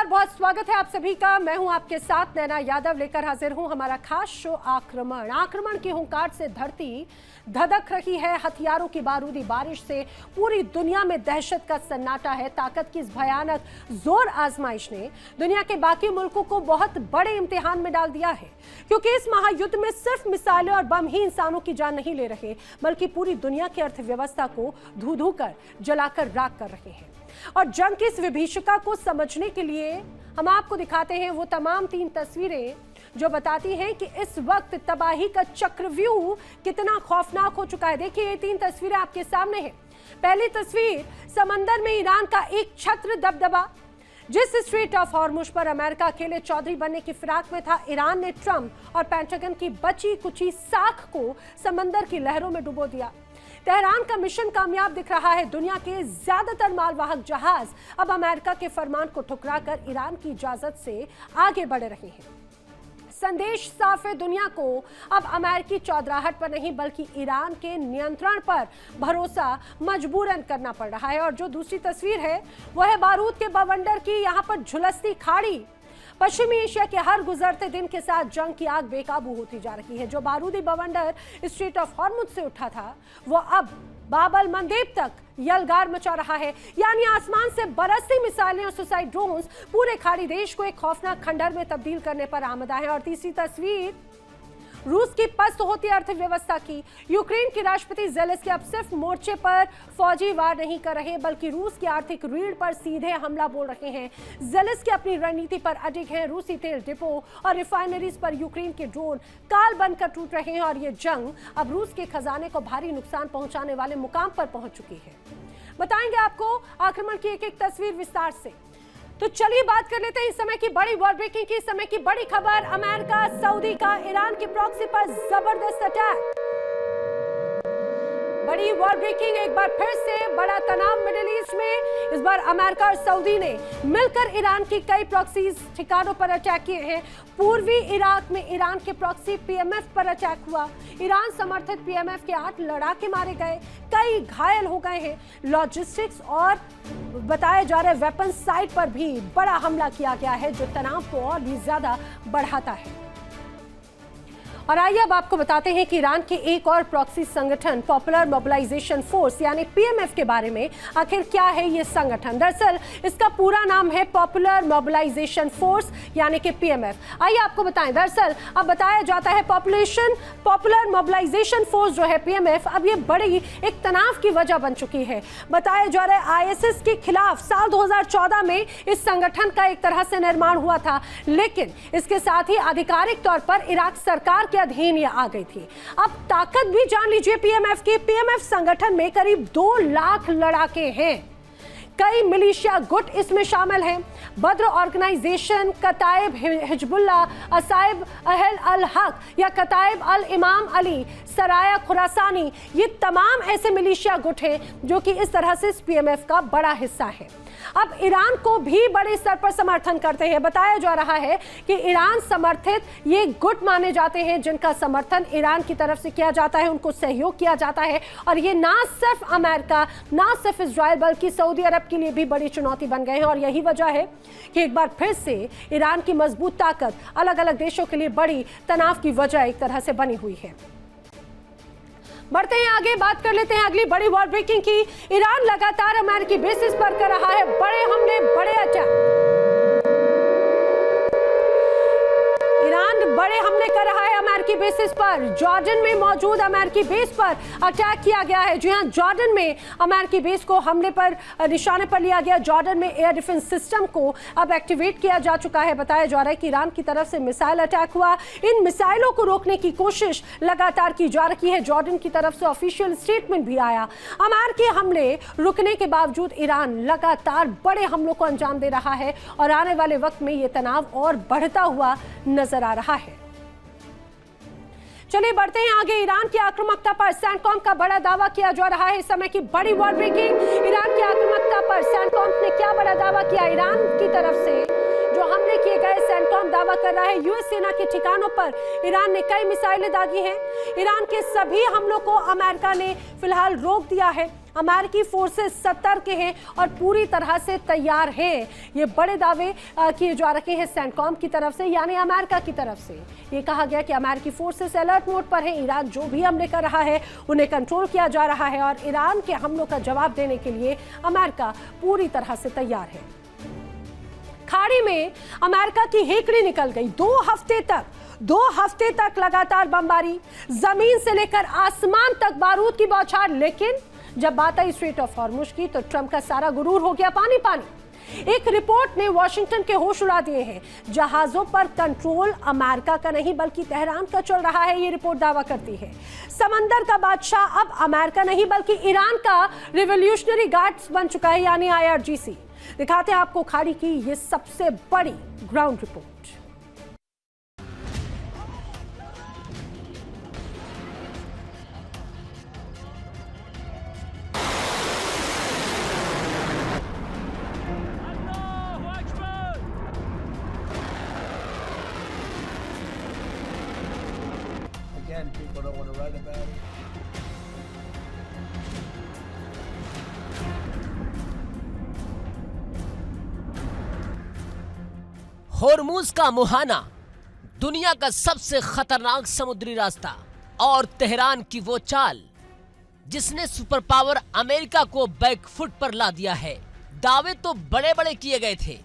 नमस्कार, बहुत स्वागत है आप सभी का। मैं हूं आपके साथ नैना यादव, लेकर हाजिर हूं हमारा खास शो आक्रमण। आक्रमण की हुंकार से धरती धधक रही है, हथियारों की बारूदी बारिश से पूरी दुनिया में दहशत का सन्नाटा है। ताकत की इस भयानक जोर आजमाइश ने दुनिया के बाकी मुल्कों को बहुत बड़े इम्तिहान में डाल दिया है, क्योंकि इस महायुद्ध में सिर्फ मिसाइलें और बम ही इंसानों की जान नहीं ले रहे, बल्कि पूरी दुनिया की अर्थव्यवस्था को धू धू कर जलाकर राख कर रहे हैं। और जंग की इस विभीषिका को समझने के लिए हम आपको दिखाते हैं वो तमाम 3 तस्वीरें जो बताती हैं कि इस वक्त तबाही का चक्रव्यूह कितना खौफनाक हो चुका है। देखिए, ये 3 तस्वीरें आपके सामने हैं। पहली तस्वीर, समंदर में ईरान का एक छत्र दबदबा। जिस स्ट्रेट ऑफ हॉर्मुज पर अमेरिका अकेले चौधरी बनने की फिराक में था, ईरान ने ट्रंप और पेंटागन की बची कुची साख को समंदर की लहरों में डुबो दिया। तेहरान का मिशन कामयाब दिख रहा है। दुनिया के ज्यादातर मालवाहक जहाज अब अमेरिका के फरमान को ठुकराकर ईरान की इजाजत से आगे बढ़ रहे हैं। संदेश साफ है, दुनिया को अब अमेरिकी चौधराहट पर नहीं बल्कि ईरान के नियंत्रण पर भरोसा मजबूरन करना पड़ रहा है। और जो दूसरी तस्वीर है वह है बारूद के बवंडर की। यहाँ पर झुलसती खाड़ी। पश्चिमी एशिया के हर गुजरते दिन के साथ जंग की आग बेकाबू होती जा रही है। जो बारूदी बवंडर स्ट्रेट ऑफ हॉर्मुज से उठा था, वो अब बाबल मंदेब तक यलगार मचा रहा है। यानी आसमान से बरसती मिसाइलें और सुसाइड ड्रोन्स पूरे खाड़ी देश को एक खौफनाक खंडर में तब्दील करने पर आमदा है। और तीसरी तस्वीर, रूस की पस्त होती अर्थव्यवस्था की। यूक्रेन के राष्ट्रपति ज़ेलेंस्की अब सिर्फ मोर्चे पर फौजी वार नहीं कर रहे, बल्कि रूस की आर्थिक रीढ़ पर सीधे हमला बोल रहे हैं। ज़ेलेंस्की अपनी रणनीति पर अडिग हैं। रूसी तेल डिपो और रिफाइनरीज पर यूक्रेन के ड्रोन काल बनकर टूट रहे हैं। और ये जंग अब रूस के खजाने को भारी नुकसान पहुंचाने वाले मुकाम पर पहुंच चुकी है। बताएंगे आपको आक्रमण की एक एक तस्वीर विस्तार से। तो चलिए बात कर लेते हैं इस समय की बड़ी वॉर ब्रेकिंग की। इस समय की बड़ी खबर, अमेरिका सऊदी का ईरान की प्रॉक्सी पर जबरदस्त अटैक। बड़ी वॉर ब्रेकिंग, एक बार फिर से बड़ा तनाव मिडिल ईस्ट में। इस बार अमेरिका और सऊदी ने मिलकर ईरान की कई प्रॉक्सी ठिकानों पर अटैक किए हैं। पूर्वी इराक में ईरान के प्रॉक्सी पीएमएफ पर अटैक हुआ। ईरान समर्थित पीएमएफ के 8 लड़ाके मारे गए, कई घायल हो गए हैं। लॉजिस्टिक्स और बताए जा रहे वेपन साइट पर भी बड़ा हमला किया गया है, जो तनाव को और भी ज्यादा बढ़ाता है। और आइए अब आपको बताते हैं कि ईरान के एक और प्रॉक्सी संगठन पॉपुलर मोबिलाइजेशन फोर्स यानी पीएमएफ के बारे में। आखिर क्या है ये संगठन? दरअसल इसका पूरा नाम है पॉपुलर मोबिलाइजेशन फोर्स यानी कि पीएमएफ। आइए आपको बताएं। दरअसल अब बताया जाता है पॉपुलर मोबिलाइजेशन फोर्स जो है पीएमएफ, अब ये बड़ी एक तनाव की वजह बन चुकी है। बताया जा रहा है आईएसआईएस के खिलाफ साल 2014 में इस संगठन का एक तरह से निर्माण हुआ था, लेकिन इसके साथ ही आधिकारिक तौर पर इराक सरकार के अधीन ये आ गई थी। अब ताकत भी जान लीजिए पीएमएफ की। पीएमएफ संगठन में करीब 2 लाख लड़ाके हैं। कई मिलिशिया गुट इसमें शामिल हैं। बद्र ऑर्गेनाइजेशन, कताइब हिजबुल्लाह, असाइब अहल अल हक या कताइब अल इमाम अली, सराया खुरासानी, ये तमाम ऐसे मिलिशिया गुट हैं जो कि इस तरह से पीएमएफ का बड़ा हिस्सा है। अब ईरान को भी बड़े स्तर पर समर्थन करते हैं। बताया जा रहा है कि ईरान समर्थित ये गुट माने जाते हैं जिनका समर्थन ईरान की तरफ से किया जाता है, उनको सहयोग किया जाता है। और ये ना सिर्फ अमेरिका, ना सिर्फ इजराइल, बल्कि सऊदी अरब के लिए भी बड़ी चुनौती बन गए हैं। और यही वजह है कि एक बार फिर से ईरान की मजबूत ताकत अलग अलग देशों के लिए बड़ी तनाव की वजह एक तरह से बनी हुई है। बढ़ते हैं आगे, बात कर लेते हैं अगली बड़ी वॉर ब्रेकिंग की। ईरान लगातार अमेरिकी बेसिस पर कर रहा है बड़े हमले, बड़े अटैक। ईरान बड़े हमले कर रहा है अमेरिकी बेसिस पर। जॉर्डन में मौजूद अमेरिकी बेस पर अटैक किया गया है। जी हां, जॉर्डन में अमेरिकी बेस को हमले पर निशाने पर लिया गया। जॉर्डन में एयर डिफेंस सिस्टम को अब एक्टिवेट किया जा चुका है। बताया जा रहा है कि ईरान की तरफ से मिसाइल अटैक हुआ। इन मिसाइलों को रोकने की कोशिश लगातार की जा रही है। जॉर्डन की तरफ से ऑफिशियल स्टेटमेंट भी आया। अमेरिकी हमले रुकने के बावजूद ईरान लगातार बड़े हमलों को अंजाम दे रहा है और आने वाले वक्त में ये तनाव और बढ़ता हुआ नजर आ रहा है। चलिए बढ़ते हैं आगे। ईरान की आक्रामकता पर सैंटकॉम का बड़ा दावा किया जा रहा है। इस समय की बड़ी वॉर ब्रेकिंग, ईरान की आक्रामकता पर सैंटकॉम ने क्या बड़ा दावा किया? ईरान की तरफ से जो हमले किए गए, सैंटकॉम दावा कर रहा है यूएस सेना के ठिकानों पर ईरान ने कई मिसाइलें दागी हैं। ईरान के सभी हमलों को अमेरिका ने फिलहाल रोक दिया है। अमेरिकी फोर्सेस सतर्क हैं और पूरी तरह से तैयार हैं। ये बड़े दावे किए जा रहे हैं सेंटकॉम की तरफ से, यानी अमेरिका की तरफ से। ये कहा गया कि अमेरिकी फोर्सेस अलर्ट मोड पर है। ईरान जो भी हमले कर रहा है उन्हें कंट्रोल किया जा रहा है और ईरान के हमलों का जवाब देने के लिए अमेरिका पूरी तरह से तैयार है। खाड़ी में अमेरिका की हेकड़ी निकल गई। 2 हफ्ते तक लगातार बमबारी, जमीन से लेकर आसमान तक बारूद की बौछार। लेकिन जब बात आई स्ट्रेट ऑफ हॉर्मुज की तो ट्रंप का सारा गुरूर हो गया पानी पानी। एक रिपोर्ट ने वॉशिंगटन के होश उड़ा दिए हैं। जहाजों पर कंट्रोल अमेरिका का नहीं बल्कि तेहरान का चल रहा है, ये रिपोर्ट दावा करती है। समंदर का बादशाह अब अमेरिका नहीं बल्कि ईरान का रिवॉल्यूशनरी गार्ड्स बन चुका है, यानी IRGC। दिखाते हैं आपको खाड़ी की ये सबसे बड़ी ground report. Again, people don't want to write about it. Hormuz का मुहाना, दुनिया का सबसे खतरनाक समुद्री रास्ता, और तेहरान की वो चाल जिसने सुपर पावर अमेरिका को बैकफुट पर ला दिया है। दावे तो बड़े बड़े किए गए थे।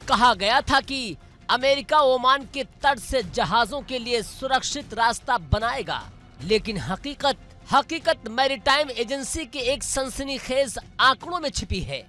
कहा गया था कि अमेरिका ओमान के तट से जहाजों के लिए सुरक्षित रास्ता बनाएगा, लेकिन हकीकत मैरीटाइम एजेंसी के एक सनसनीखेज आंकड़ों में छिपी है।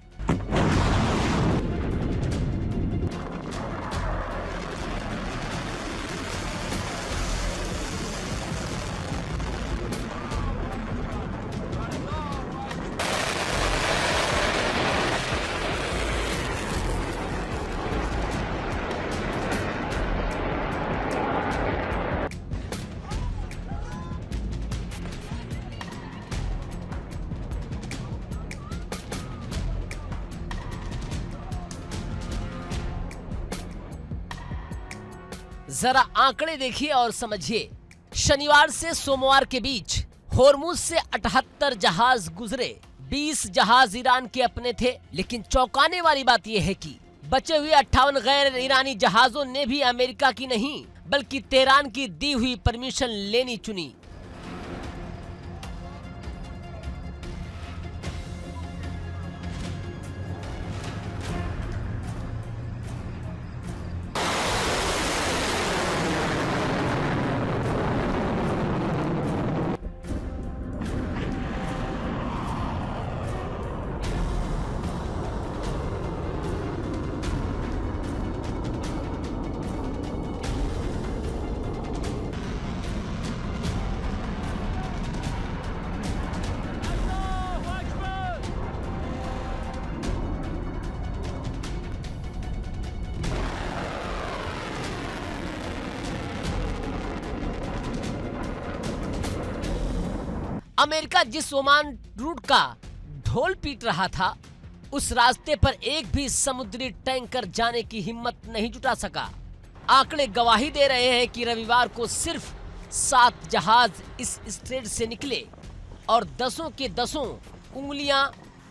जरा आंकड़े देखिए और समझिए। शनिवार से सोमवार के बीच होर्मुज से 78 जहाज गुजरे। 20 जहाज ईरान के अपने थे, लेकिन चौंकाने वाली बात यह है कि बचे हुए 58 गैर ईरानी जहाजों ने भी अमेरिका की नहीं बल्कि तेहरान की दी हुई परमिशन लेनी चुनी। अमेरिका जिस ओमान रूट का ढोल पीट रहा था, उस रास्ते पर एक भी समुद्री टैंकर जाने की हिम्मत नहीं जुटा सका। आंकड़े गवाही दे रहे हैं कि रविवार को सिर्फ 7 जहाज इस स्ट्रेट से निकले और दसों के दसों उंगलियां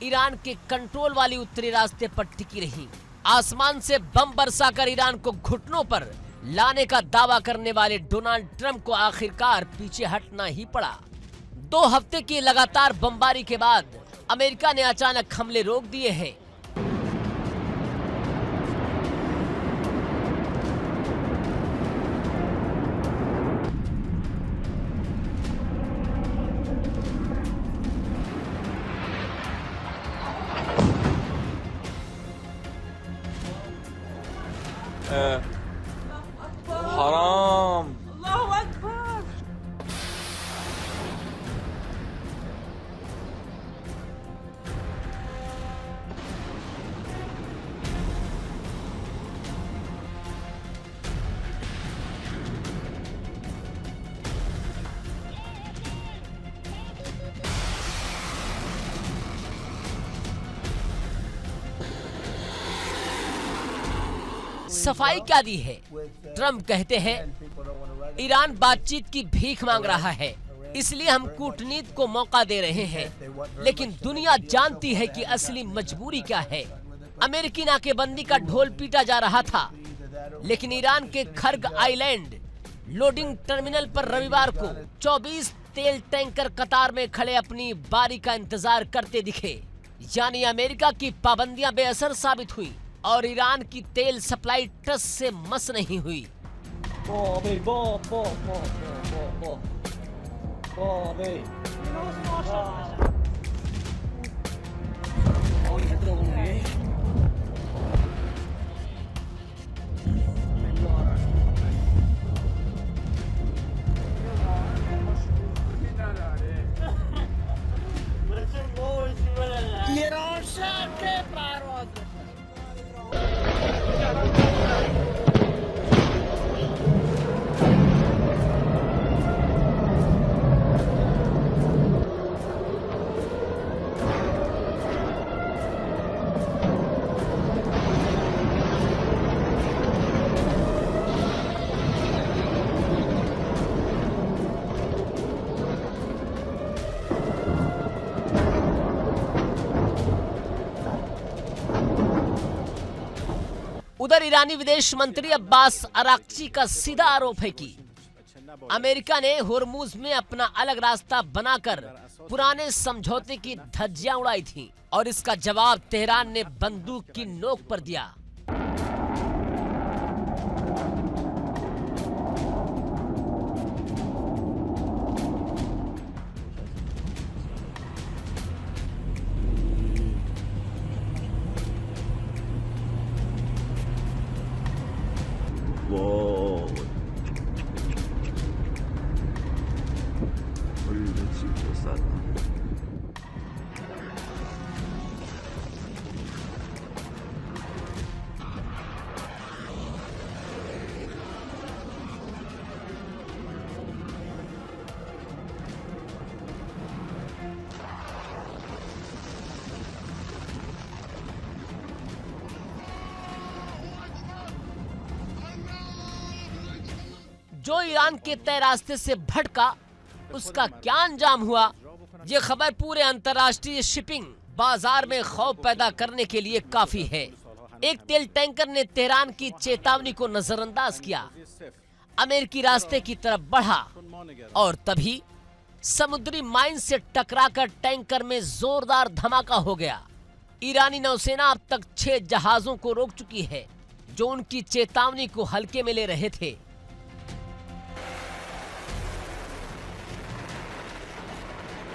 ईरान के कंट्रोल वाली उत्तरी रास्ते पर टिकी रहीं। आसमान से बम बरसाकर ईरान को घुटनों पर लाने का दावा करने वाले डोनाल्ड ट्रंप को आखिरकार पीछे हटना ही पड़ा। 2 हफ्ते की लगातार बमबारी के बाद अमेरिका ने अचानक हमले रोक दिए हैं। हराम। सफाई क्या दी है? ट्रंप कहते हैं ईरान बातचीत की भीख मांग रहा है, इसलिए हम कूटनीति को मौका दे रहे हैं, लेकिन दुनिया जानती है कि असली मजबूरी क्या है। अमेरिकी नाकेबंदी का ढोल पीटा जा रहा था, लेकिन ईरान के खर्ग आइलैंड लोडिंग टर्मिनल पर रविवार को 24 तेल टैंकर कतार में खड़े अपनी बारी का इंतजार करते दिखे। यानी अमेरिका की पाबंदियां बेअसर साबित हुई और ईरान की तेल सप्लाई टस से मस नहीं हुई। उधर ईरानी विदेश मंत्री अब्बास अराक्ची का सीधा आरोप है कि अमेरिका ने होर्मुज में अपना अलग रास्ता बनाकर पुराने समझौते की धज्जियां उड़ाई थी और इसका जवाब तेहरान ने बंदूक की नोक पर दिया। जो ईरान के तय रास्ते से भटका उसका क्या अंजाम हुआ, ये खबर पूरे अंतर्राष्ट्रीय शिपिंग बाजार में खौफ पैदा करने के लिए काफी है। एक तेल टैंकर ने तेहरान की चेतावनी को नजरअंदाज किया, अमेरिकी रास्ते की तरफ बढ़ा और तभी समुद्री माइन से टकराकर टैंकर में जोरदार धमाका हो गया। ईरानी नौसेना अब तक 6 जहाजों को रोक चुकी है जो उनकी चेतावनी को हल्के में ले रहे थे।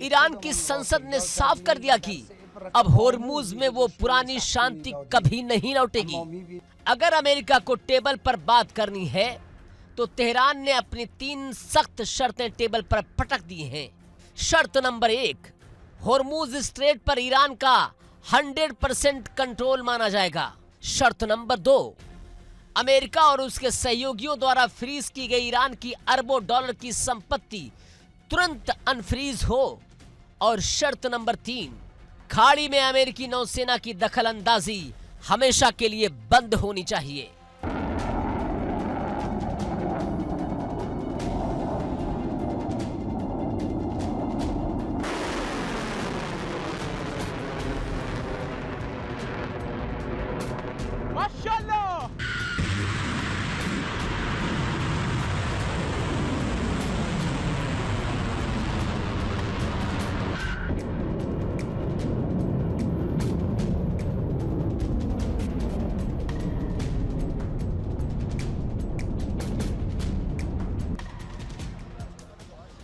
ईरान की संसद ने साफ कर दिया कि अब होर्मुज में वो पुरानी शांति कभी नहीं लौटेगी। अगर अमेरिका को टेबल पर बात करनी है तो तेहरान ने अपनी 3 सख्त शर्तें टेबल पर पटक दी हैं। शर्त नंबर 1, होर्मुज स्ट्रेट पर ईरान का 100% कंट्रोल माना जाएगा। शर्त नंबर 2, अमेरिका और उसके सहयोगियों द्वारा फ्रीज की गई ईरान की अरबों डॉलर की संपत्ति तुरंत अनफ्रीज हो। और शर्त नंबर 3, खाड़ी में अमेरिकी नौसेना की दखलंदाजी हमेशा के लिए बंद होनी चाहिए।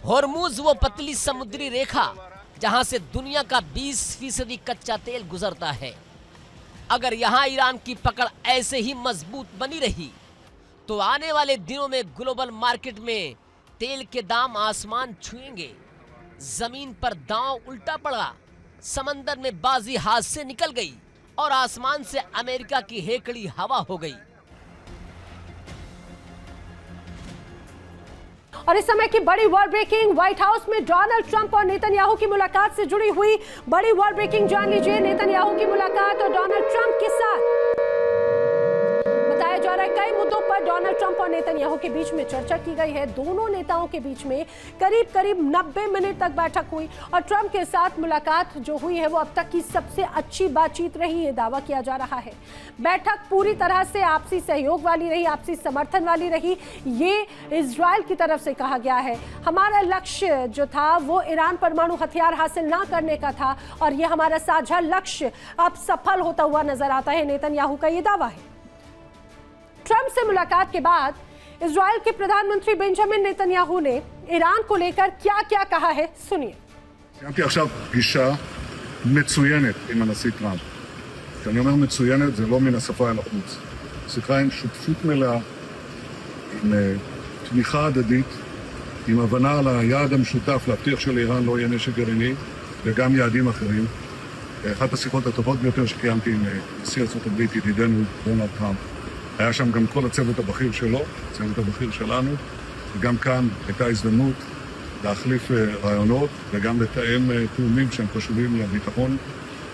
हॉर्मुज वो पतली समुद्री रेखा जहां से दुनिया का 20% कच्चा तेल गुजरता है। अगर यहां ईरान की पकड़ ऐसे ही मजबूत बनी रही तो आने वाले दिनों में ग्लोबल मार्केट में तेल के दाम आसमान छुएंगे। जमीन पर दांव उल्टा पड़ा, समंदर में बाजी हाथ से निकल गई और आसमान से अमेरिका की हेकड़ी हवा हो गई। और इस समय की बड़ी वर्ल्ड ब्रेकिंग, व्हाइट हाउस में डोनाल्ड ट्रंप और नेतन्याहू की मुलाकात से जुड़ी हुई बड़ी वर्ल्ड ब्रेकिंग जान लीजिए। नेतन्याहू की मुलाकात और डोनाल्ड ट्रंप के साथ बताया जा रहा है कई मुद्दों पर डोनाल्ड ट्रंप और नेतन्याहू के बीच में चर्चा की गई है। दोनों नेताओं के बीच में करीब 90 मिनट तक बैठक हुई और ट्रंप के साथ मुलाकात जो हुई है वो अब तक की सबसे अच्छी बातचीत रही है, दावा किया जा रहा है। बैठक पूरी तरह से आपसी सहयोग वाली रही, आपसी समर्थन वाली रही। ये इजराइल की तरफ से कहा गया है। हमारा लक्ष्य जो था वो ईरान परमाणु हथियार हासिल ना करने का था और ये हमारा साझा लक्ष्य अब सफल होता हुआ नजर आता है, नेतन्याहू का ये दावा है। ट्रंप से मुलाकात के बाद इजराइल के प्रधानमंत्री बेंजामिन नेतन्याहू ने ईरान को लेकर क्या-क्या कहा है, सुनिए। סיימתי עכשיו פגישה מצוינת עם הנשיא טראמפ. כשאני אומר מצוינת זה לא מן השפה אל החוץ. שיחה עם שותפות מלאה, עם תמיכה הדדית, עם הבנה על היעד המשותף להבטיח שלאיראן לא יהיה נשק גרעיני וגם יעדים אחרים. אחת השיחות הטובות ביותר שקיימתי עם נשיא ארצות הברית ידידנו דונלד טראמפ. היה שם גם כל הצוות הבכיר שלו, הצוות הבכיר שלנו, וגם כאן הייתה הזדמנות להחליף רעיונות וגם לתאם תאומים שהם חשובים לביטחון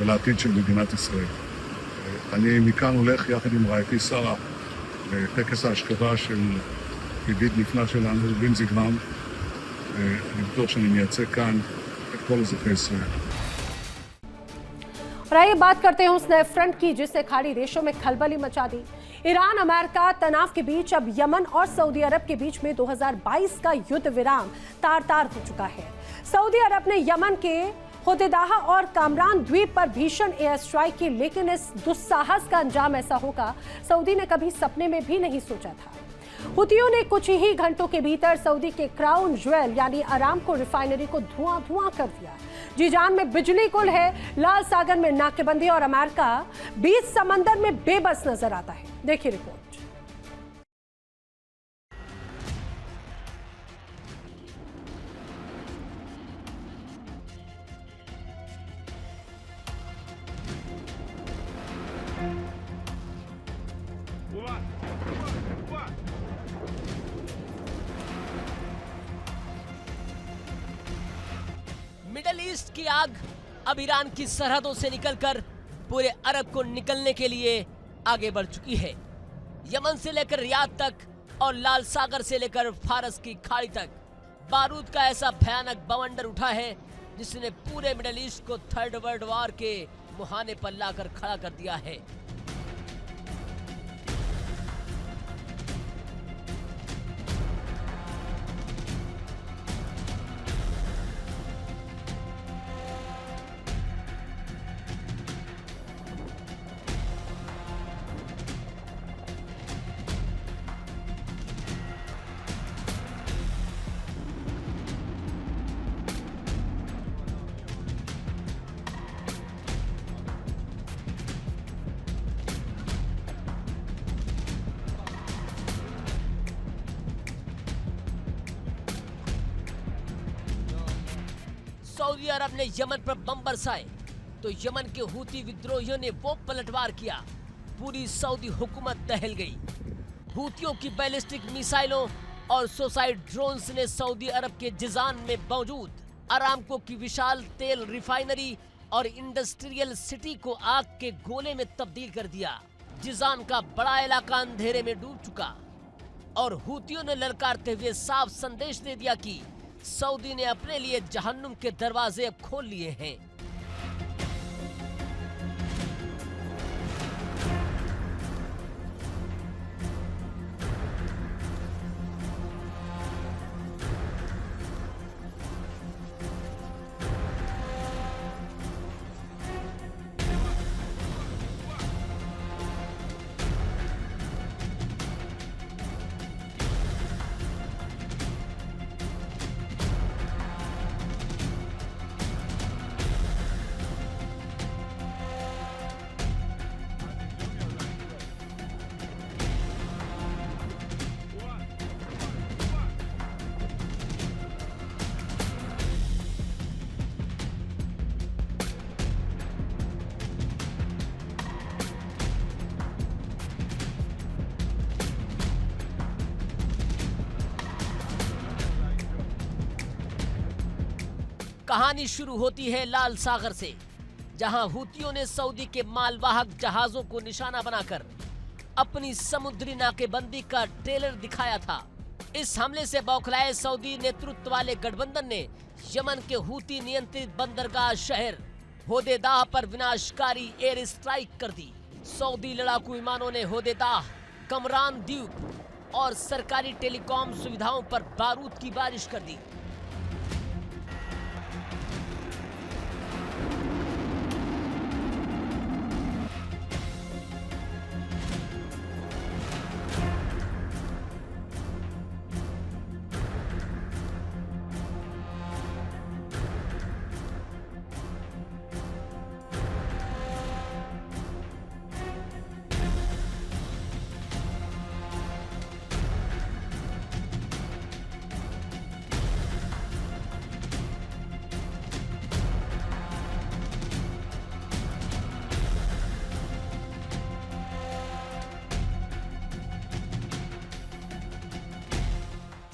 ולעתיד של מדינת ישראל. אני מכאן הולך יחד עם רעייתי שרה לטקס ההשכבה של ידיד נפלא שלנו, לינזי גרהאם. אני בטוח שאני מייצג כאן את כל אזרחי ישראל. और आइए बात करते हैं उस नए फ्रंट की जिससे खाड़ी देशों में खलबली मचा दी। ईरान अमेरिका तनाव के बीच अब यमन और सऊदी अरब के बीच में 2022 का युद्ध विराम तार-तार हो चुका है। सऊदी अरब ने यमन के होदेदाह और कामरान द्वीप पर भीषण एयर स्ट्राइक की, लेकिन इस दुस्साहस का अंजाम ऐसा होगा सऊदी ने कभी सपने में भी नहीं सोचा था। हुतियों ने कुछ ही घंटों के भीतर सऊदी के क्राउन ज्वेल यानी अरामको रिफाइनरी को धुआं कर दिया। जीजान में बिजली गुल है, लाल सागर में नाकेबंदी और अमेरिका बीच समंदर में बेबस नजर आता है। देखिए रिपोर्ट। मिडल ईस्ट की आग अब ईरान की सरहदों से निकलकर पूरे अरब को निकलने के लिए आगे बढ़ चुकी है। यमन से लेकर रियाद तक और लाल सागर से लेकर फारस की खाड़ी तक बारूद का ऐसा भयानक बवंडर उठा है जिसने पूरे मिडल ईस्ट को थर्ड वर्ल्ड वॉर के मुहाने पर लाकर खड़ा कर दिया है। सऊदी अरब ने यमन पर बम बरसाए तो यमन के हूती विद्रोहियों ने वो पलटवार किया। पूरी सऊदी हुकूमत दहल गई। हूतियों की बैलिस्टिक मिसाइलों और सुसाइड ड्रोन्स ने सऊदी अरब के जिजान में मौजूद अरामको की विशाल तेल रिफाइनरी और इंडस्ट्रियल सिटी को आग के गोले में तब्दील कर दिया। जिजान का बड़ा इलाका अंधेरे में डूब चुका और हूतियों ने ललकारते हुए साफ संदेश दे दिया कि सऊदी ने अपने लिए जहन्नुम के दरवाजे अब खोल लिए हैं। कहानी शुरू होती है लाल सागर से, जहां हूतियों ने सऊदी के मालवाहक जहाजों को निशाना बनाकर अपनी समुद्री नाकेबंदी का ट्रेलर दिखाया था। इस हमले से बौखलाए सऊदी नेतृत्व वाले गठबंधन ने यमन के हूती नियंत्रित बंदरगाह शहर होदेदाह पर विनाशकारी एयर स्ट्राइक कर दी। सऊदी लड़ाकू विमानों ने होदेदाह, कमरान द्वीप और सरकारी टेलीकॉम सुविधाओं पर बारूद की बारिश कर दी।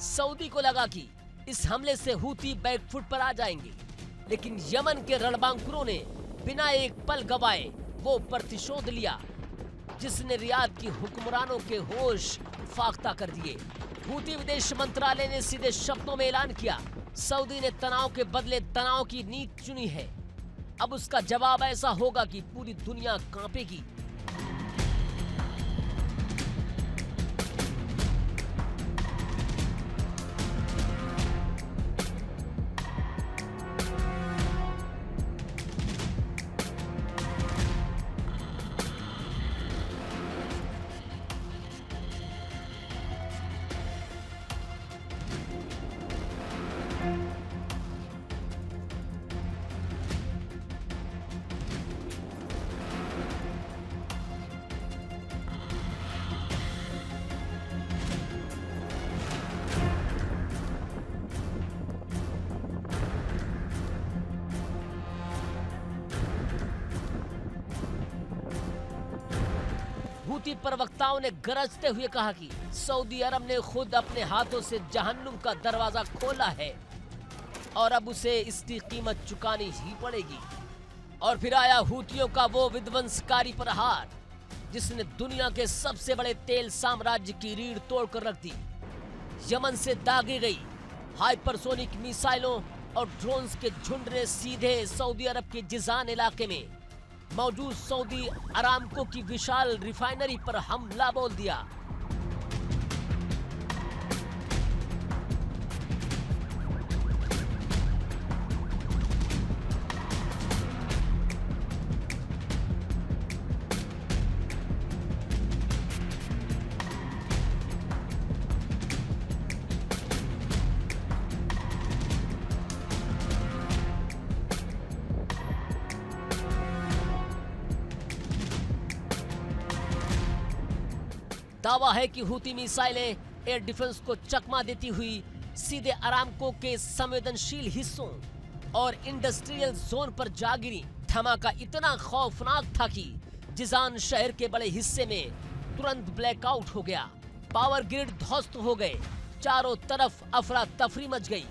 सऊदी को लगा कि इस हमले से हूती बैकफुट पर आ जाएंगे, लेकिन यमन के रणबांकुरों ने बिना एक पल गवाए वो प्रतिशोध लिया, जिसने रियाद की हुक्मरानों के होश फाख्ता कर दिए। हूती विदेश मंत्रालय ने सीधे शब्दों में ऐलान किया, सऊदी ने तनाव के बदले तनाव की नीति चुनी है। अब उसका जवाब ऐसा होगा कि पूरी दुनिया कांपेगी। हूती प्रवक्ताओं ने गरजते हुए कहा कि सऊदी अरब ने खुद अपने हाथों से जहन्नुम का दरवाजा खोला है और अब उसे इसकी कीमत चुकानी ही पड़ेगी। और फिर आया हूतियों का वो विध्वंसकारी प्रहार, जिसने दुनिया के सबसे बड़े तेल साम्राज्य की रीढ़ तोड़कर रख दी। यमन से दागी गई हाइपरसोनिक मिसाइलों और ड्रोन्स के झुंड ने सीधे सऊदी अरब के जिजान इलाके में मौजूद सऊदी अरामको की विशाल रिफाइनरी पर हमला बोल दिया। दावा है कि हूती मिसाइलें एयर डिफेंस को चकमा देती हुई सीधे अरामको के संवेदनशील हिस्सों और इंडस्ट्रियल जोन पर जा गिरी। धमाका इतना खौफनाक था कि जिजान शहर के बड़े हिस्से में तुरंत ब्लैकआउट हो गया। पावर ग्रिड ध्वस्त हो गए, चारों तरफ अफरा तफरी मच गई।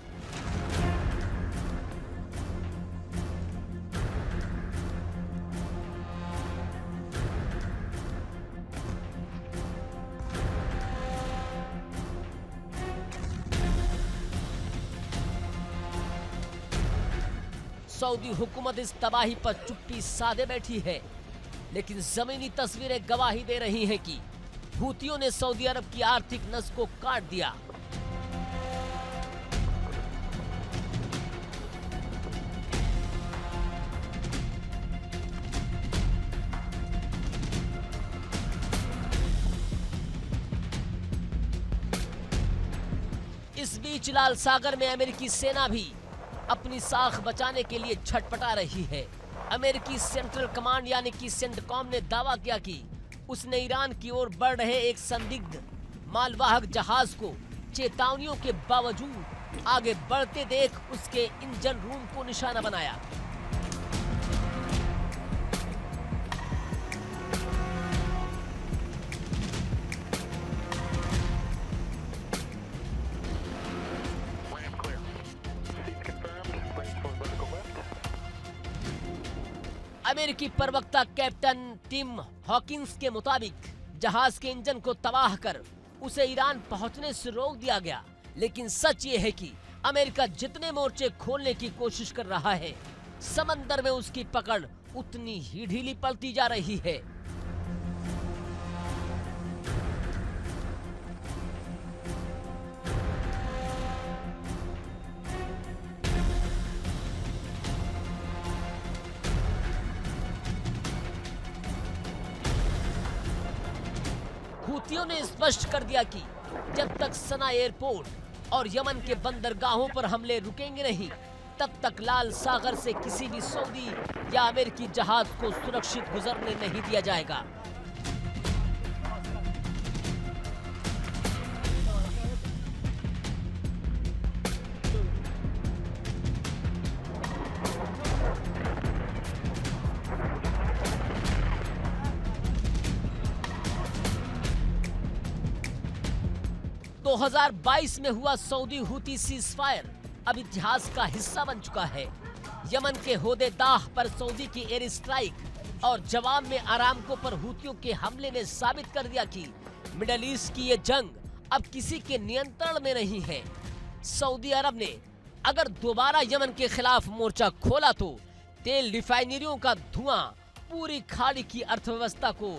सऊदी हुकूमत इस तबाही पर चुप्पी साधे बैठी है, लेकिन जमीनी तस्वीरें गवाही दे रही हैं कि हूतियों ने सऊदी अरब की आर्थिक नस को काट दिया। इस बीच लाल सागर में अमेरिकी सेना भी अपनी साख बचाने के लिए छटपटा रही है। अमेरिकी सेंट्रल कमांड यानी कि सेंटकॉम ने दावा किया कि उसने ईरान की ओर बढ़ रहे एक संदिग्ध मालवाहक जहाज को चेतावनियों के बावजूद आगे बढ़ते देख उसके इंजन रूम को निशाना बनाया। अमेरिकी प्रवक्ता कैप्टन टिम हॉकिंस के मुताबिक जहाज के इंजन को तबाह कर उसे ईरान पहुंचने से रोक दिया गया, लेकिन सच ये है कि अमेरिका जितने मोर्चे खोलने की कोशिश कर रहा है, समंदर में उसकी पकड़ उतनी ही ढीली पड़ती जा रही है। हुतियों ने स्पष्ट कर दिया कि जब तक सना एयरपोर्ट और यमन के बंदरगाहों पर हमले रुकेंगे नहीं, तब तक लाल सागर से किसी भी सऊदी या अमेरिकी जहाज को सुरक्षित गुजरने नहीं दिया जाएगा। तो 2022 में हुआ सऊदी हुती सीजफायर अब इतिहास का हिस्सा बन चुका है। यमन के होदेदाह पर सऊदी की एयर स्ट्राइक और जवाब में अरामको पर हुतियों के हमले ने साबित कर दिया कि मिडल ईस्ट की ये जंग अब किसी के नियंत्रण में नहीं है। सऊदी अरब ने अगर दोबारा यमन के खिलाफ मोर्चा खोला तो तेल रिफाइनरियों का धुआं पूरी खाड़ी की अर्थव्यवस्था को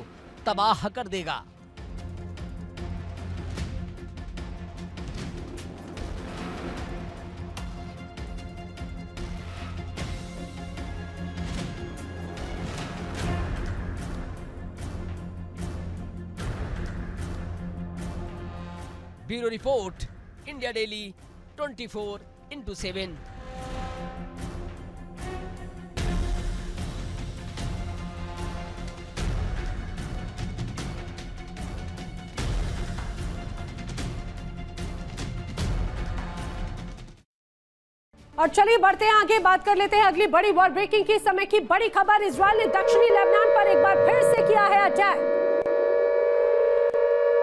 तबाह कर देगा। Bureau report, India daily 24x7। और चलिए बढ़ते हैं आगे, बात कर लेते हैं अगली बड़ी वॉर ब्रेकिंग की समय की बड़ी खबर। इजराइल ने दक्षिणी लेबनान पर एक बार फिर से किया है अटैक।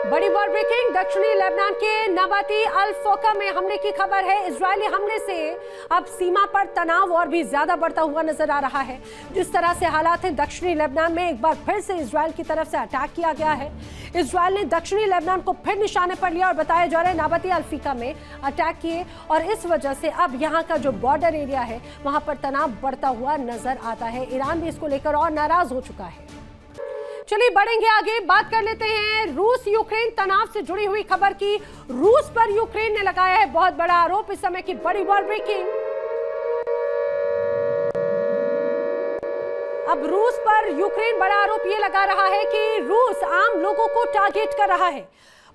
बड़ी वॉर ब्रेकिंग, दक्षिणी लेबनान के नबाती अल फोका में हमले की खबर है। इजरायली हमले से अब सीमा पर तनाव और भी ज्यादा बढ़ता हुआ नजर आ रहा है। जिस तरह से हालात हैं दक्षिणी लेबनान में, एक बार फिर से इजरायल की तरफ से अटैक किया गया है। इजरायल ने दक्षिणी लेबनान को फिर निशाने पर लिया और बताया जा रहा है नबाती अल फीका में अटैक किए, और इस वजह से अब यहाँ का जो बॉर्डर एरिया है वहां पर तनाव बढ़ता हुआ नजर आता है। ईरान भी इसको लेकर और नाराज हो चुका है। चलिए बढ़ेंगे आगे, बात कर लेते हैं रूस यूक्रेन तनाव से जुड़ी हुई खबर की। रूस पर यूक्रेन ने लगाया है बहुत बड़ा आरोप। इस समय की बड़ी वॉर ब्रेकिंग, अब रूस पर यूक्रेन बड़ा आरोप यह लगा रहा है कि रूस आम लोगों को टारगेट कर रहा है।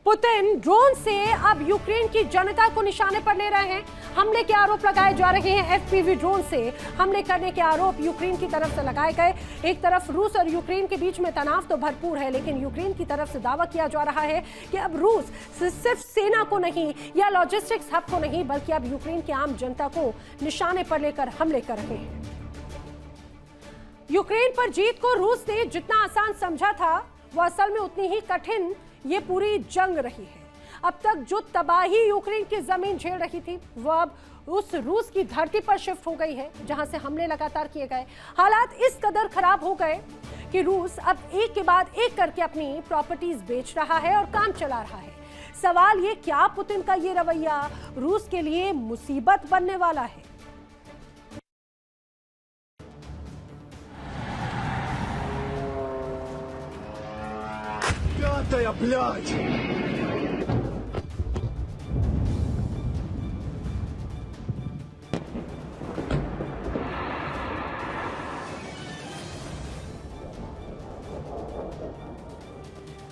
पुतिन ड्रोन से अब यूक्रेन की जनता को निशाने पर ले रहे हैं। हमले के आरोप लगाए जा रहे हैं। एफपीवी ड्रोन से हमले करने के आरोप यूक्रेन की तरफ से लगाए गए। एक तरफ रूस और यूक्रेन के बीच में तनाव तो भरपूर है, लेकिन यूक्रेन की तरफ से दावा किया जा रहा है कि अब रूस सिर्फ सेना को नहीं या लॉजिस्टिक्स हब को नहीं, बल्कि अब यूक्रेन की आम जनता को निशाने पर लेकर हमले कर रहे हैं। यूक्रेन पर जीत को रूस ने जितना आसान समझा था, वो असल में उतनी ही कठिन ये पूरी जंग रही है। अब तक जो तबाही यूक्रेन की जमीन झेल रही थी, वो अब उस रूस की धरती पर शिफ्ट हो गई है, जहां से हमले लगातार किए गए। हालात इस कदर खराब हो गए कि रूस अब एक के बाद एक करके अपनी प्रॉपर्टीज बेच रहा है और काम चला रहा है। सवाल ये, क्या पुतिन का ये रवैया रूस के लिए मुसीबत बनने वाला है? Пятая, блядь!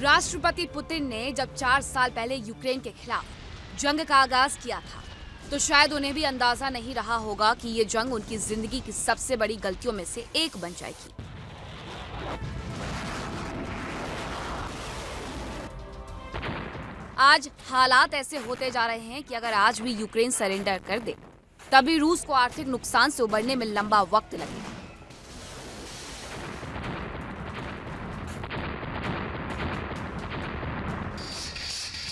राष्ट्रपति पुतिन ने जब 4 साल पहले यूक्रेन के खिलाफ जंग का आगाज किया था, तो शायद उन्हें भी अंदाजा नहीं रहा होगा कि ये जंग उनकी जिंदगी की सबसे बड़ी गलतियों में से एक बन जाएगी। आज हालात ऐसे होते जा रहे हैं कि अगर आज भी यूक्रेन सरेंडर कर दे, तभी रूस को आर्थिक नुकसान से उबरने में लंबा वक्त लगेगा।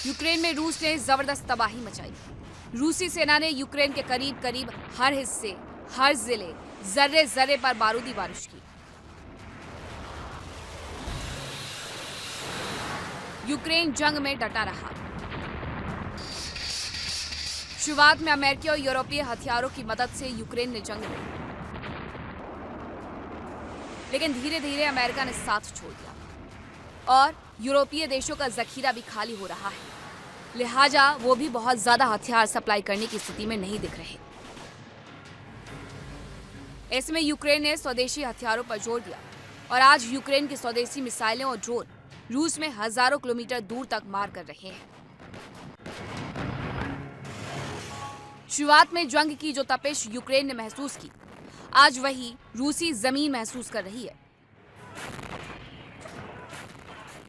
यूक्रेन में रूस ने जबरदस्त तबाही मचाई। रूसी सेना ने यूक्रेन के करीब करीब हर हिस्से, हर जिले, जर्रे जर्रे पर बारूदी बारिश की। यूक्रेन जंग में डटा रहा। शुरुआत में अमेरिकी और यूरोपीय हथियारों की मदद से यूक्रेन ने जंग लड़ी, लेकिन धीरे धीरे अमेरिका ने साथ छोड़ दिया और यूरोपीय देशों का जखीरा भी खाली हो रहा है, लिहाजा वो भी बहुत ज्यादा हथियार सप्लाई करने की स्थिति में नहीं दिख रहे। इसमें यूक्रेन ने स्वदेशी हथियारों पर जोर दिया और आज यूक्रेन की स्वदेशी मिसाइलें और ड्रोन रूस में हजारों किलोमीटर दूर तक मार कर रहे हैं। शुरुआत में जंग की जो तपिश यूक्रेन ने महसूस की, आज वही रूसी जमीन महसूस कर रही है।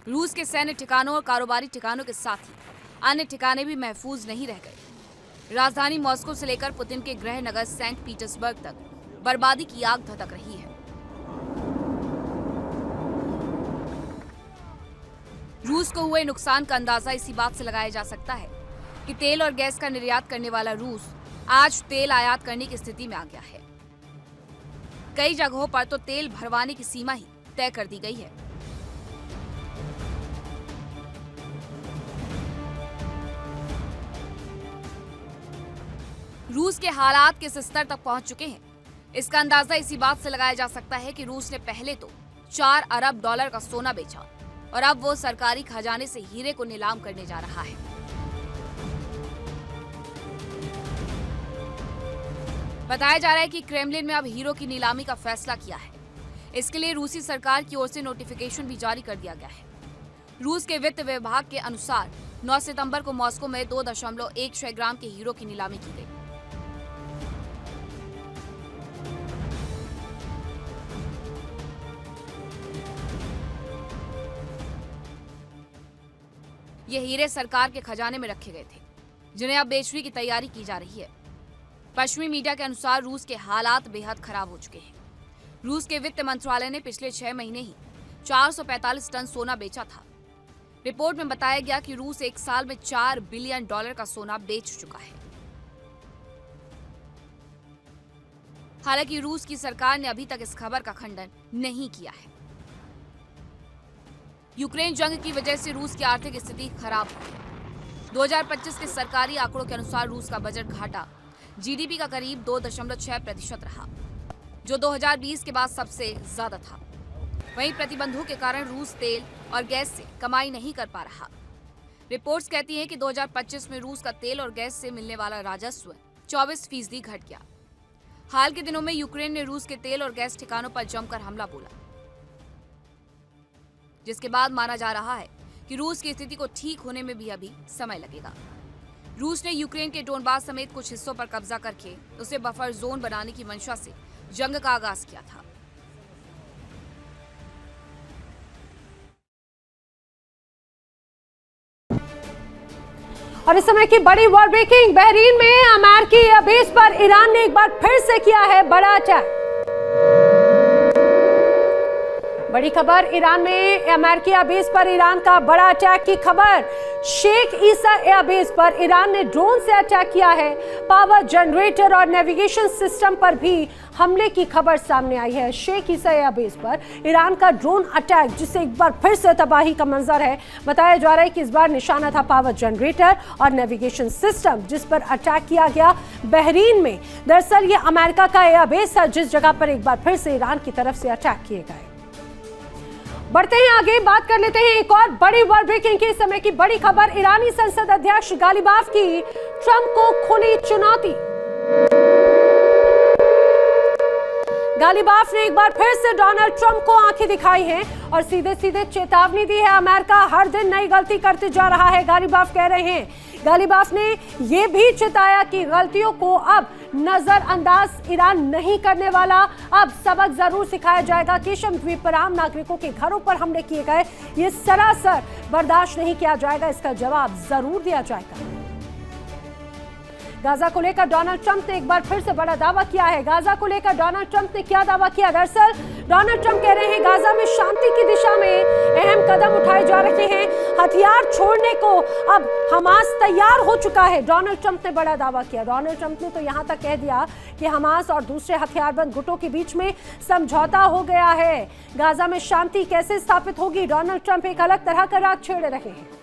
रूस के सैन्य ठिकानों और कारोबारी ठिकानों के साथ ही अन्य ठिकाने भी महफूज नहीं रह गए। राजधानी मॉस्को से लेकर पुतिन के गृह नगर सेंट पीटर्सबर्ग तक बर्बादी की आग धधक रही है। रूस को हुए नुकसान का अंदाजा इसी बात से लगाया जा सकता है कि तेल और गैस का निर्यात करने वाला रूस आज तेल आयात करने की स्थिति में आ गया है। कई जगहों पर तो तेल भरवाने की सीमा ही तय कर दी गई है। रूस के हालात किस स्तर तक पहुंच चुके हैं, इसका अंदाजा इसी बात से लगाया जा सकता है कि रूस ने पहले तो 4 अरब डॉलर का सोना बेचा और अब वो सरकारी खजाने से हीरे को नीलाम करने जा रहा है। बताया जा रहा है कि क्रेमलिन में अब हीरो की नीलामी का फैसला किया है। इसके लिए रूसी सरकार की ओर से नोटिफिकेशन भी जारी कर दिया गया है। रूस के वित्त विभाग के अनुसार 9 सितंबर को मॉस्को में 2.16 ग्राम के हीरो की नीलामी की गई। ये हीरे सरकार के खजाने में रखे गए थे, जिन्हें अब बेचने की तैयारी की जा रही है। पश्चिमी मीडिया के अनुसार रूस के हालात बेहद खराब हो चुके हैं। रूस के वित्त मंत्रालय ने पिछले 6 महीने ही 445 टन सोना बेचा था। रिपोर्ट में बताया गया कि रूस एक साल में $4 बिलियन का सोना बेच चुका है। हालांकि रूस की सरकार ने अभी तक इस खबर का खंडन नहीं किया है। यूक्रेन जंग की वजह से रूस की आर्थिक स्थिति खराब हो गई। 2025 के सरकारी आंकड़ों के अनुसार रूस का बजट घाटा जीडीपी का करीब 2.6% रहा, जो 2020 के बाद सबसे ज्यादा था। वहीं प्रतिबंधों के कारण रूस तेल और गैस से कमाई नहीं कर पा रहा। रिपोर्ट्स कहती हैं कि 2025 में रूस का तेल और गैस से मिलने वाला राजस्व 24% घट गया। हाल के दिनों में यूक्रेन ने रूस के तेल और गैस ठिकानों पर जमकर हमला बोला, जिसके बाद माना जा रहा है कि रूस की स्थिति को ठीक होने में भी अभी समय लगेगा। रूस ने यूक्रेन के डोनबास समेत कुछ हिस्सों पर कब्जा करके उसे बफर जोन बनाने की मंशा से जंग का आगाज किया था। और इस समय की बड़ी वर्ल्ड ब्रेकिंग, बहरीन में अमेरिकी बेस पर ईरान ने एक बार फिर से किया है बड़ा अटैक। बड़ी खबर, ईरान में अमेरिकी एयरबेस पर ईरान का बड़ा अटैक की खबर। शेख ईसा एयरबेस पर ईरान ने ड्रोन से अटैक किया है। पावर जनरेटर और नेविगेशन सिस्टम पर भी हमले की खबर सामने आई है। शेख ईसा एयरबेस पर ईरान का ड्रोन अटैक, जिससे एक बार फिर से तबाही का मंजर है। बताया जा रहा है कि इस बार निशाना था पावर जनरेटर और नेविगेशन सिस्टम, जिस पर अटैक किया गया बहरीन में। दरअसल ये अमेरिका का एयरबेस है, जिस जगह पर एक बार फिर से ईरान की तरफ से अटैक किए गए। बढ़ते हैं आगे, बात कर लेते हैं एक और बड़ी वर्ल्ड ब्रेकिंग की समय की बड़ी खबर। ईरानी संसद अध्यक्ष गालिबाफ की ट्रंप को खुली चुनौती। गालिबाफ ने एक बार फिर से डोनाल्ड ट्रंप को आंखें दिखाई हैं और सीधे सीधे चेतावनी दी है। अमेरिका हर दिन नई गलती करते जा रहा है, गालिबाफ कह रहे हैं। गालिबाफ ने यह भी चेताया कि गलतियों को अब नजरअंदाज ईरान नहीं करने वाला, अब सबक जरूर सिखाया जाएगा। केशम द्वीप पर आम नागरिकों के घरों पर हमले किए गए, ये सरासर बर्दाश्त नहीं किया जाएगा, इसका जवाब जरूर दिया जाएगा। गाजा को लेकर डोनाल्ड ट्रंप ने एक बार फिर से बड़ा दावा किया है। गाजा को लेकर डोनाल्ड ट्रंप ने क्या दावा किया? दरअसल डोनाल्ड ट्रंप कह रहे हैं गाजा में शांति की दिशा में अहम कदम उठाए जा रहे हैं। हथियार छोड़ने को अब हमास तैयार हो चुका है, डोनाल्ड ट्रंप ने बड़ा दावा किया। डोनाल्ड ट्रंप ने तो यहां तक कह दिया कि हमास और दूसरे हथियारबंद गुटों के बीच में समझौता हो गया है। गाजा में शांति कैसे स्थापित होगी? डोनाल्ड ट्रंप एक अलग तरह का राग छेड़ रहे हैं।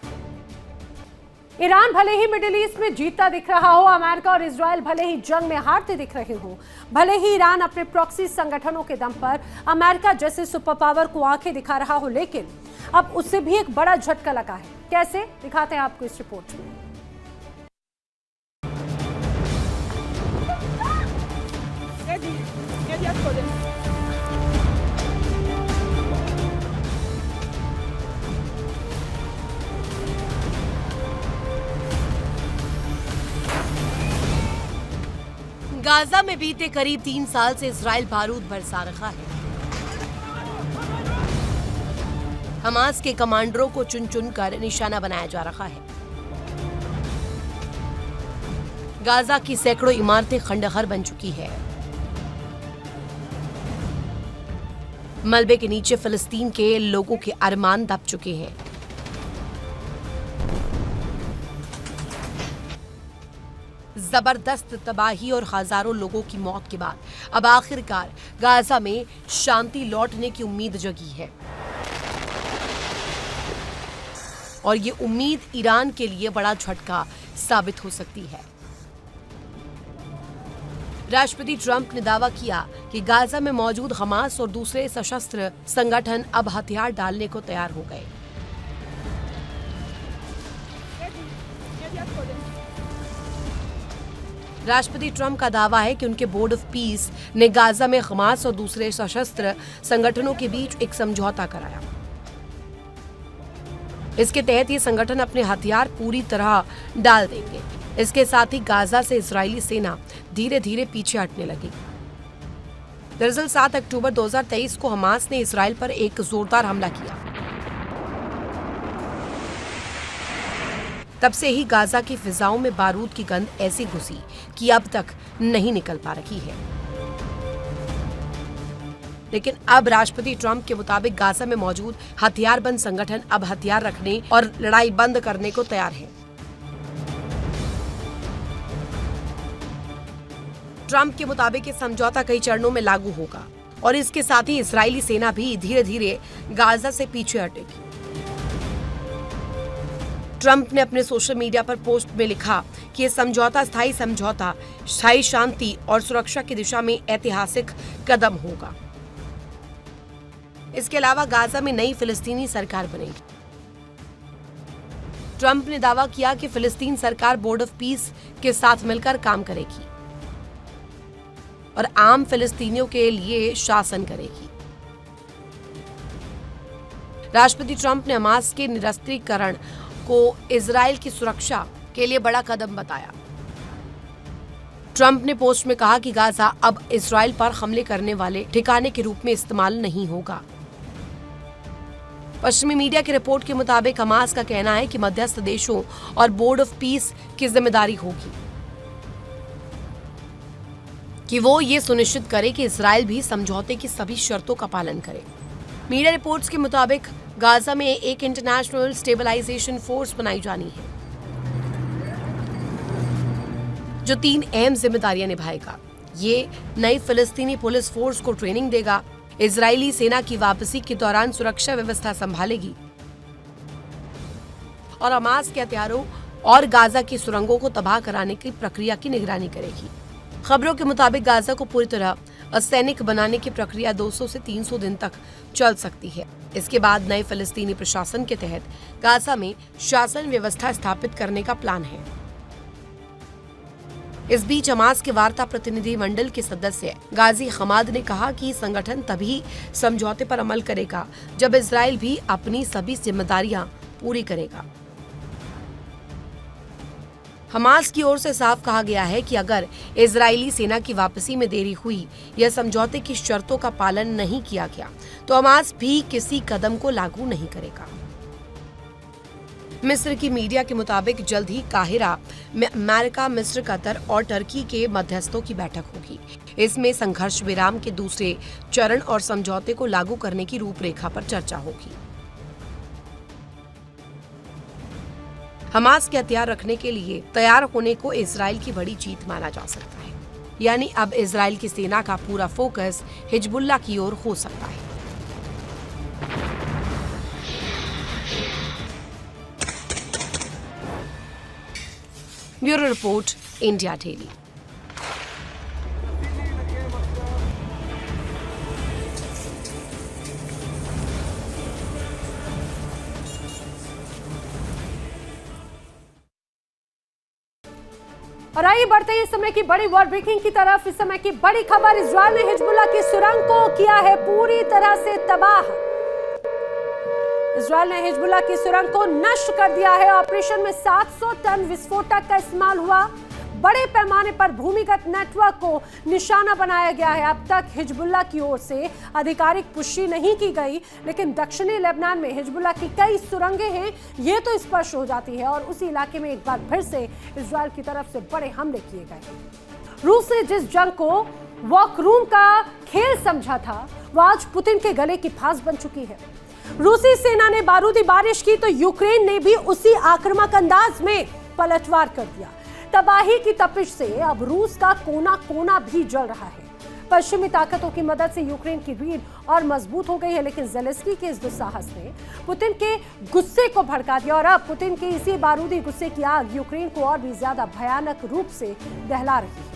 ईरान भले ही मिडिल ईस्ट में जीतता दिख रहा हो, अमेरिका और इजराइल भले ही जंग में हारते दिख रहे हो, भले ही ईरान अपने प्रॉक्सी संगठनों के दम पर अमेरिका जैसे सुपर पावर को आंखें दिखा रहा हो, लेकिन अब उससे भी एक बड़ा झटका लगा है। कैसे, दिखाते हैं आपको इस रिपोर्ट में। गाजा में बीते करीब 3 साल से इजराइल बारूद बरसा रहा है। हमास के कमांडरों को चुन चुन कर निशाना बनाया जा रहा है। गाजा की सैकड़ों इमारतें खंडहर बन चुकी है। मलबे के नीचे फिलिस्तीन के लोगों के अरमान दब चुके हैं। जबरदस्त तबाही और हजारों लोगों की मौत के बाद अब आखिरकार गाजा में शांति लौटने की उम्मीद जगी है, और ये उम्मीद ईरान के लिए बड़ा झटका साबित हो सकती है। राष्ट्रपति ट्रंप ने दावा किया कि गाजा में मौजूद हमास और दूसरे सशस्त्र संगठन अब हथियार डालने को तैयार हो गए। राष्ट्रपति ट्रंप का दावा है कि उनके बोर्ड ऑफ पीस ने गाजा में हमास और दूसरे सशस्त्र संगठनों के बीच एक समझौता कराया। इसके तहत ये संगठन अपने हथियार पूरी तरह डाल देंगे। इसके साथ ही गाजा से इजरायली सेना धीरे धीरे पीछे हटने लगी। दरअसल 7 अक्टूबर 2023 को हमास ने इजराइल पर एक जोरदार हमला किया। तब से ही गाजा की फिजाओं में बारूद की गंध ऐसी घुसी कि अब तक नहीं निकल पा रही है। लेकिन अब राष्ट्रपति ट्रंप के मुताबिक गाजा में मौजूद हथियारबंद संगठन अब हथियार रखने और लड़ाई बंद करने को तैयार है। ट्रंप के मुताबिक ये समझौता कई चरणों में लागू होगा और इसके साथ ही इजरायली सेना भी धीरे धीरे गाजा से पीछे हटेगी। ट्रंप ने अपने सोशल मीडिया पर पोस्ट में लिखा कि यह समझौता स्थायी शांति और सुरक्षा की दिशा में ऐतिहासिक कदम होगा। इसके अलावा गाजा में नई फिलिस्तीनी सरकार बनेगी। ट्रंप ने दावा किया कि फिलिस्तीन सरकार बोर्ड ऑफ पीस के साथ मिलकर काम करेगी और आम फिलिस्तीनियों के लिए शासन करेगी। राष्ट्रपति ट्रंप ने हमास के निरस्त्रीकरण को इजराइल की सुरक्षा के लिए बड़ा कदम बताया। ट्रंप ने पोस्ट में कहा कि गाजा अब इजराइल पर हमले करने वाले ठिकाने के रूप में इस्तेमाल नहीं होगा। पश्चिमी मीडिया की रिपोर्ट के मुताबिक हमास का कहना है कि मध्यस्थ देशों और बोर्ड ऑफ पीस की जिम्मेदारी होगी कि वो ये सुनिश्चित करे कि इजराइल भी समझौते की सभी शर्तों का पालन करे। मीडिया रिपोर्ट्स के मुताबिक गाजा में एक इंटरनेशनल स्टेबलाइजेशन फोर्स बनाई जानी है जो 3 अहम जिम्मेदारियां निभाएगा। ये नई फिलिस्तीनी पुलिस फोर्स को ट्रेनिंग देगा, इजरायली सेना की वापसी के दौरान सुरक्षा व्यवस्था संभालेगी और हमास के हथियारों और गाजा की सुरंगों को तबाह कराने की प्रक्रिया की निगरानी करेगी। खबरों के मुताबिक गाजा को पूरी तरह असैनिक बनाने की प्रक्रिया 200 से 300 दिन तक चल सकती है। इसके बाद नए फिलिस्तीनी प्रशासन के तहत गाजा में शासन व्यवस्था स्थापित करने का प्लान है। इस बीच हमास के वार्ता प्रतिनिधि मंडल के सदस्य गाजी हमाद ने कहा कि संगठन तभी समझौते पर अमल करेगा जब इजराइल भी अपनी सभी जिम्मेदारियां पूरी करेगा। हमास की ओर से साफ कहा गया है कि अगर इजरायली सेना की वापसी में देरी हुई या समझौते की शर्तों का पालन नहीं किया गया तो हमास भी किसी कदम को लागू नहीं करेगा। मिस्र की मीडिया के मुताबिक जल्द ही काहिरा में अमेरिका, मिस्र, कतर और टर्की के मध्यस्थों की बैठक होगी। इसमें संघर्ष विराम के दूसरे चरण और समझौते को लागू करने की रूपरेखा पर चर्चा होगी। हमास के हथियार रखने के लिए तैयार होने को इजराइल की बड़ी जीत माना जा सकता है, यानी अब इजराइल की सेना का पूरा फोकस हिजबुल्लाह की ओर हो सकता है। Bureau report, India daily. और आइए बढ़ते हैं इस समय की बड़ी वर्ल्ड ब्रेकिंग की तरफ। इस समय की बड़ी खबर, इजरायल ने हिजबुल्लाह की सुरंग को किया है पूरी तरह से तबाह। इजरायल ने हिजबुल्लाह की सुरंग को नष्ट कर दिया है। ऑपरेशन में 700 टन विस्फोटक का इस्तेमाल हुआ। बड़े पैमाने पर भूमिगत नेटवर्क को निशाना बनाया गया है। अब तक हिजबुल्लाह की ओर से आधिकारिक पुष्टि नहीं की गई, लेकिन दक्षिणी लेबनान में हिजबुल्लाह की कई सुरंगें हैं, ये तो स्पष्ट हो जाती है। और उसी इलाके में एक बार फिर से इजरायल की तरफ से बड़े हमले किए गए। रूस ने जिस जंग को वॉकरूम का खेल समझा था, वो आज पुतिन के गले की फांस बन चुकी है। रूसी सेना ने बारूदी बारिश की तो यूक्रेन ने भी उसी आक्रामक अंदाज में पलटवार कर दिया। तबाही की तपिश से अब रूस का कोना कोना भी जल रहा है। पश्चिमी ताकतों की मदद से यूक्रेन की रीढ़ और मजबूत हो गई है, लेकिन ज़ेलेंस्की के इस दुस्साहस ने पुतिन के गुस्से को भड़का दिया और अब पुतिन के इसी बारूदी गुस्से की आग यूक्रेन को और भी ज्यादा भयानक रूप से दहला रही है।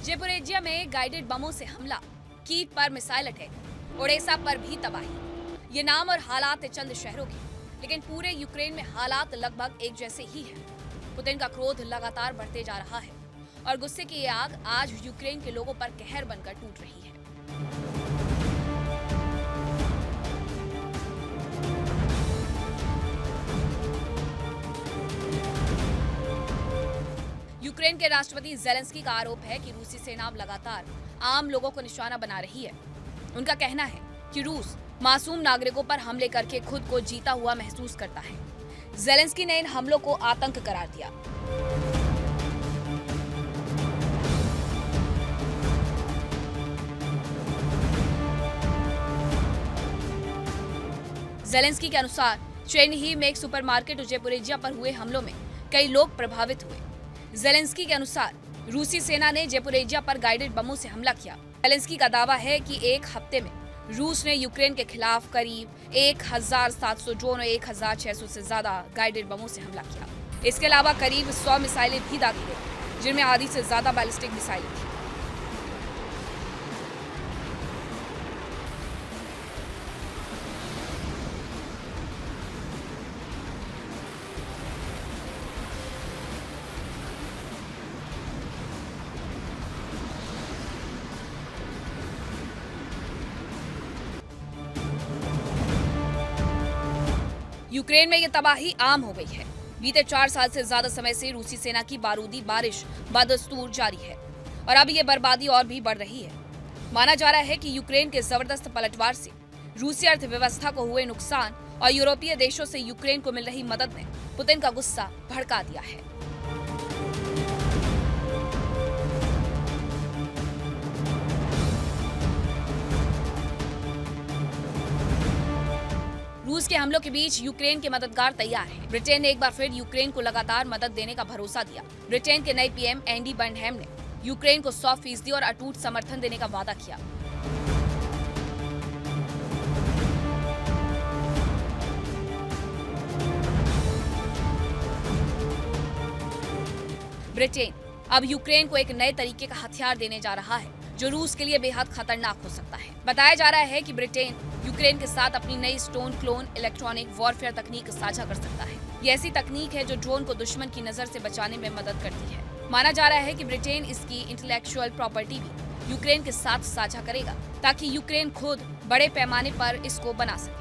ज़ेपोरिज़िया में गाइडेड बमों से हमला, कीव पर मिसाइल अटैक, ओडेसा पर भी तबाही। ये नाम और हालात चंद शहरों के, लेकिन पूरे यूक्रेन में हालात लगभग एक जैसे ही हैं। पुतिन का क्रोध लगातार बढ़ते जा रहा है और गुस्से की ये आग आज यूक्रेन के लोगों पर कहर बनकर टूट रही है। यूक्रेन के राष्ट्रपति ज़ेलेंस्की का आरोप है कि रूसी सेना अब लगातार आम लोगों को निशाना बना रही है। उनका कहना है कि रूस मासूम नागरिकों पर हमले करके खुद को जीता हुआ महसूस करता है। ज़ेलेंस्की ने इन हमलों को आतंक करार दिया। ज़ेलेंस्की के अनुसार चेरनिहिव में एक सुपरमार्केट और ज़ेपोरिज़िया पर हुए हमलों में कई लोग प्रभावित हुए। ज़ेलेंस्की के अनुसार रूसी सेना ने ज़ेपोरिज़िया पर गाइडेड बमों से हमला किया। ज़ेलेंस्की का दावा है कि एक हफ्ते में रूस ने यूक्रेन के खिलाफ करीब 1700 ड्रोन और 1600 से ज्यादा गाइडेड बमों से हमला किया। इसके अलावा करीब 100 मिसाइलें भी दागी गई, जिनमें आधी से ज्यादा बैलिस्टिक मिसाइलें थी। यूक्रेन में ये तबाही आम हो गई है। बीते 4 साल से ज्यादा समय से रूसी सेना की बारूदी बारिश बदस्तूर जारी है और अब ये बर्बादी और भी बढ़ रही है। माना जा रहा है कि यूक्रेन के जबरदस्त पलटवार से रूसी अर्थव्यवस्था को हुए नुकसान और यूरोपीय देशों से यूक्रेन को मिल रही मदद ने पुतिन का गुस्सा भड़का दिया है। रूस के हमलों के बीच यूक्रेन के मददगार तैयार हैं। ब्रिटेन ने एक बार फिर यूक्रेन को लगातार मदद देने का भरोसा दिया। ब्रिटेन के नए पीएम एंडी बर्नहैम ने यूक्रेन को 100% और अटूट समर्थन देने का वादा किया। ब्रिटेन अब यूक्रेन को एक नए तरीके का हथियार देने जा रहा है, जो रूस के लिए बेहद खतरनाक हो सकता है। बताया जा रहा है कि ब्रिटेन यूक्रेन के साथ अपनी नई स्टोन क्लोन इलेक्ट्रॉनिक वॉरफेयर तकनीक साझा कर सकता है। ये ऐसी तकनीक है जो ड्रोन को दुश्मन की नजर से बचाने में मदद करती है। माना जा रहा है कि ब्रिटेन इसकी इंटेलेक्चुअल प्रॉपर्टी भी यूक्रेन के साथ साझा करेगा, ताकि यूक्रेन खुद बड़े पैमाने पर इसको बना सके।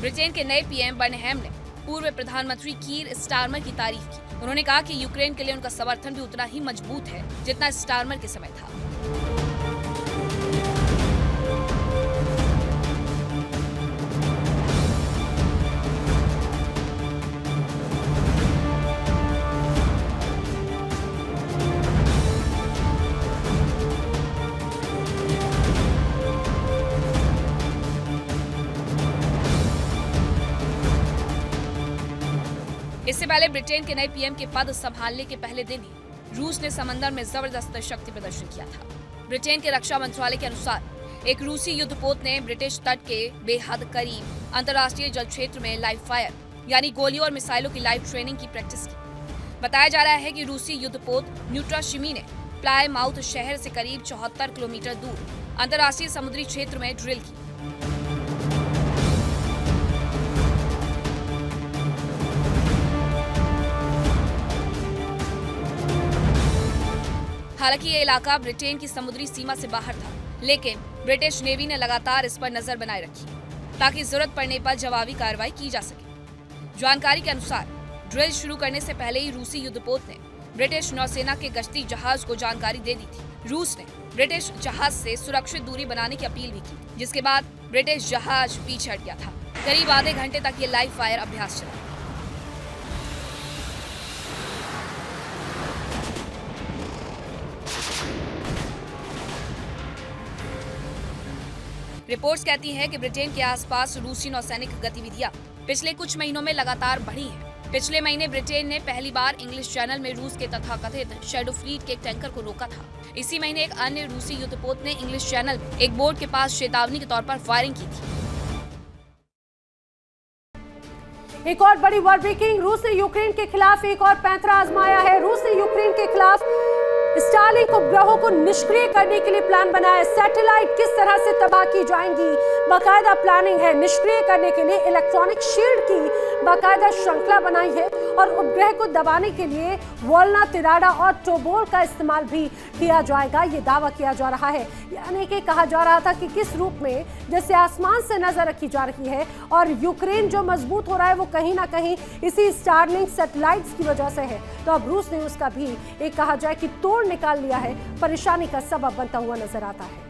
ब्रिटेन के नए पीएम बर्नहैम ने पूर्व प्रधानमंत्री कीर स्टारमर की तारीफ की। उन्होंने कहा कि यूक्रेन के लिए उनका समर्थन भी उतना ही मजबूत है जितना स्टारमर के समय था। इससे पहले ब्रिटेन के नए पीएम के पद संभालने के पहले दिन ही रूस ने समंदर में जबरदस्त शक्ति प्रदर्शन किया था। ब्रिटेन के रक्षा मंत्रालय के अनुसार एक रूसी युद्धपोत ने ब्रिटिश तट के बेहद करीब अंतर्राष्ट्रीय जल क्षेत्र में लाइव फायर यानी गोलियों और मिसाइलों की लाइव ट्रेनिंग की प्रैक्टिस की। बताया जा रहा है कि रूसी युद्धपोत न्यूट्राशिमी ने प्लायमाउथ शहर से करीब 74 किलोमीटर दूर अंतर्राष्ट्रीय समुद्री क्षेत्र में ड्रिल की। हालांकि ये इलाका ब्रिटेन की समुद्री सीमा से बाहर था, लेकिन ब्रिटिश नेवी ने लगातार इस पर नजर बनाए रखी ताकि जरूरत पड़ने पर जवाबी कार्रवाई की जा सके। जानकारी के अनुसार ड्रिल शुरू करने से पहले ही रूसी युद्धपोत ने ब्रिटिश नौसेना के गश्ती जहाज को जानकारी दे दी थी। रूस ने ब्रिटिश जहाज से सुरक्षित दूरी बनाने की अपील भी की, जिसके बाद ब्रिटिश जहाज पीछे हट गया था। करीब आधे घंटे तक ये लाइव फायर अभ्यास चला। रिपोर्ट्स कहती हैं कि ब्रिटेन के आसपास रूसी नौसैनिक गतिविधियां पिछले कुछ महीनों में लगातार बढ़ी हैं। पिछले महीने ब्रिटेन ने पहली बार इंग्लिश चैनल में रूस के तथाकथित शैडो फ्लीट के एक टैंकर को रोका था। इसी महीने एक अन्य रूसी युद्धपोत ने इंग्लिश चैनल में एक बोट के पास चेतावनी के तौर पर फायरिंग की थी। एक और बड़ी वॉर ब्रेकिंग, रूस ने यूक्रेन के खिलाफ एक और पैंतरा आजमाया है। रूस ने यूक्रेन के खिलाफ स्टारलिंक उपग्रहों को निष्क्रिय करने के लिए प्लान बनाया। सैटेलाइट किस तरह से तबाह की जाएंगी, बाकायदा प्लानिंग है। निष्क्रिय करने के लिए इलेक्ट्रॉनिक शील्ड की बाकायदा श्रृंखला बनाई है और उपग्रह को दबाने के लिए वोल्ना, तिराडा और टोबोल का इस्तेमाल भी किया जाएगा, ये दावा किया जा रहा है। यानी कि कहा जा रहा था कि किस रूप में जैसे आसमान से नजर रखी जा रही है और यूक्रेन जो मजबूत हो रहा है वो कहीं ना कहीं इसी स्टारलिंक सैटेलाइट्स की वजह से है। तो अब रूस ने उसका भी एक कहा जाए कि तोड़ निकाल लिया है, परेशानी का सबब बनता हुआ नजर आता है।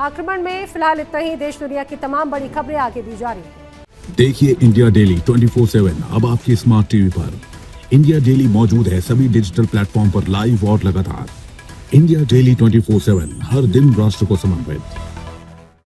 आक्रमण में फिलहाल इतना ही। देश दुनिया की तमाम बड़ी खबरें आगे भी जारी हैं। देखिए इंडिया डेली 24/7 अब आपकी स्मार्ट टीवी पर। इंडिया डेली मौजूद है सभी डिजिटल प्लेटफॉर्म पर लाइव और लगातार। इंडिया डेली 24/7 हर दिन राष्ट्र को समर्पित।